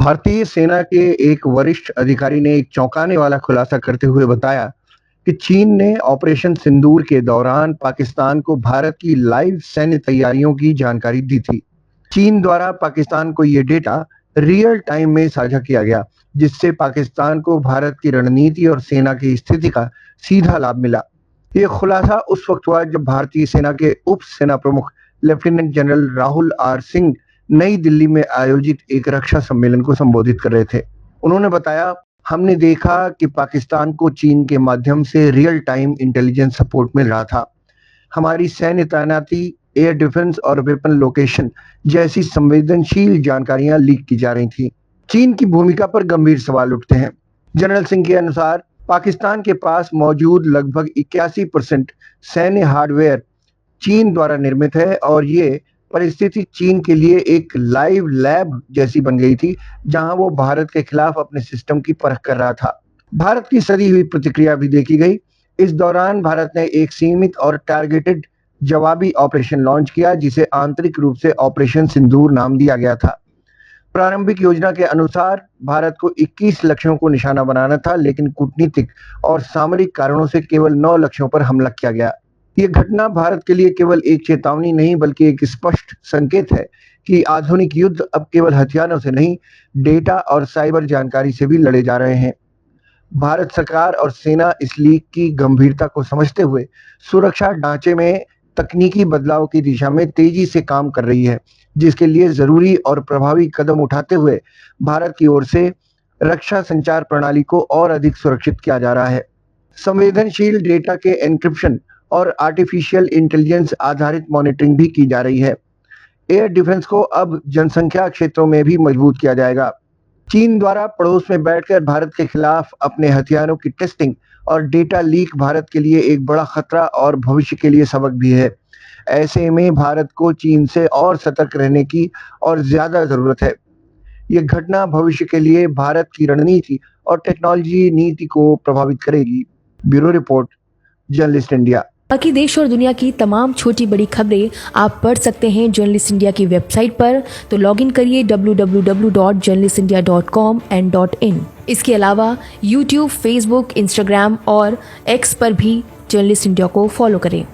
भारतीय सेना के एक वरिष्ठ अधिकारी ने एक चौंकाने वाला खुलासा करते हुए बताया कि चीन ने ऑपरेशन सिंदूर के दौरान पाकिस्तान को भारत की लाइव सैन्य तैयारियों की जानकारी दी थी। चीन द्वारा पाकिस्तान को ये डेटा रियल टाइम में साझा किया गया, जिससे पाकिस्तान को भारत की रणनीति और सेना की स्थिति का सीधा लाभ मिला। ये खुलासा उस वक्त हुआ जब भारतीय सेना के उप सेना प्रमुख lieutenant general Rahul R Singh Nai Delhi में आयोजित एक रक्षा सम्मेलन को संबोधित कर रहे थे। उन्होंने बताया, हमने देखा कि पाकिस्तान को चीन के माध्यम से रियल टाइम इंटेलिजेंस सपोर्ट मिल रहा था। हमारी सैन्य तैनाती, एयर डिफेंस और वेपन लोकेशन जैसी संवेदनशील जानकारियां लीक की जा रही थी। चीन की भूमिका पर गंभीर सवाल उठते हैं। जनरल सिंह के अनुसार पाकिस्तान के पास मौजूद लगभग 81% सैन्य हार्डवेयर चीन द्वारा निर्मित है और ये परिस्थिति चीन के लिए एक लाइव लैब जैसी बन गई थी, जहां वो भारत के खिलाफ अपने सिस्टम की परख कर रहा था। भारत की सदी हुई प्रतिक्रिया भी देखी गई। इस दौरान भारत ने एक सीमित और टारगेटेड जवाबी ऑपरेशन लॉन्च किया, जिसे आंतरिक रूप से ऑपरेशन सिंदूर नाम दिया गया था। प्रारंभिक योजना के अनुसार भारत को 21 लक्ष्यों को निशाना बनाना था, लेकिन कूटनीतिक और सामरिक कारणों से केवल 9 लक्ष्यों पर हमला किया गया। ये घटना भारत के लिए केवल एक चेतावनी नहीं, बल्कि एक स्पष्ट संकेत है कि आधुनिक युद्ध अब केवल हथियारों से नहीं, डेटा और साइबर जानकारी से भी लड़े जा रहे हैं। भारत सरकार और सेना इस लीक की गंभीरता को समझते हुए सुरक्षा ढांचे में तकनीकी बदलाव की दिशा में तेजी से काम कर रही है, जिसके लिए जरूरी और प्रभावी कदम उठाते हुए भारत की ओर से रक्षा संचार प्रणाली को और अधिक सुरक्षित किया जा रहा है। संवेदनशील डेटा के एन्क्रिप्शन और आर्टिफिशियल इंटेलिजेंस आधारित मॉनिटरिंग भी की जा रही है। एयर डिफेंस को अब जनसंख्या क्षेत्रों में भी मजबूत किया जाएगा। चीन द्वारा पड़ोस में बैठकर भारत के खिलाफ अपने हथियारों की टेस्टिंग और डेटा लीक भारत के लिए एक बड़ा खतरा और भविष्य के लिए सबक भी है। ऐसे में भारत को चीन से और सतर्क रहने की और ज्यादा जरूरत है। ये घटना भविष्य के लिए भारत की रणनीति और टेक्नोलॉजी नीति को प्रभावित करेगी। Bureau report, journalist India. बाकी देश और दुनिया की तमाम छोटी बड़ी खबरें आप पढ़ सकते हैं जर्नलिस्ट इंडिया की वेबसाइट पर। तो लॉग इन करिए www.journalistindia.com and .in। इसके अलावा यूट्यूब, फेसबुक, इंस्टाग्राम और एक्स पर भी जर्नलिस्ट इंडिया को फॉलो करें।